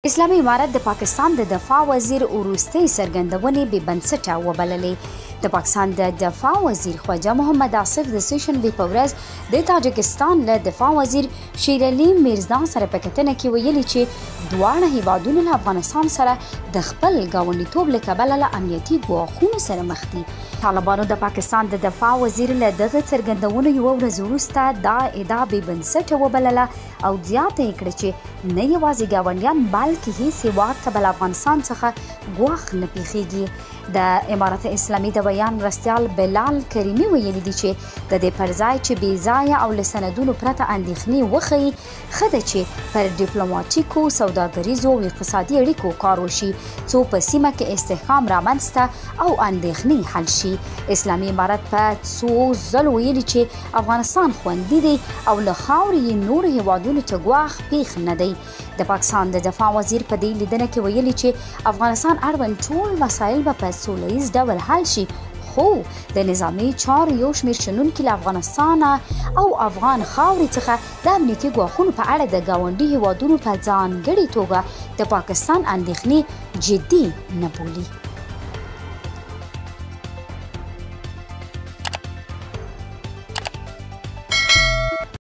اسلامي امارت د پاکستان د دفاع وزیر وروستۍ څرګندونې بې بنسټه وبللې. د پاکستان د دفاع وزیر خواجه محمد آصف د سه‌شنبې په ورځ د تاجکستان له دفاع وزیر شیر علي میرزا سره په کتنه کې ویلي چې دواړه هیوادونه له افغانستان سره د خپل ګاونډیتوب له کبله له امنیتي ګواښونو سره مخ دي. طالبانو د پاکستان د دفاع وزیر له دغه څرګندونو یوه ورځ وروسته دا ادعا بې بنسټه وبلله او زیاته یې کړه چې نه یوازې ګاونډیان بلکې هیڅ هیواد ته له افغانستان څخه ګواښ نه پیښیږي. د امارت اسلامي د بیان مرستیال بلال کریمي ویلي دي چې د دې پر ځای چې بې ځایه او له سندونو پرته اندېښنې وښیي، ښه ده چې پر ډیپلوماټیکو، سوداګریزو او اقتصادي اړیکو کار وشي څو په سیمه کې استحکام رامنځته او اندېښنې حل شي. اسلامي امارت په څو ځلو ویلي چې افغانستان خوندي دی او له خاورې یې نورو هیوادونو ته ګواښ پیښ نه دی. د پاکستان د دفاع وزیر په دې لیدنه کې ویلي چې افغانستان اړوند ټول مسایل به په سوله ییز ډول حل شي، خو د نظامي چارو یو شمېر شنونکي له افغانستان او افغان خاورې څخه د امنیتي ګواښونو په اړه د ګاونډي هیوادونو په ځانګړې توګه د پاکستان اندېښنې جدي نه بولي.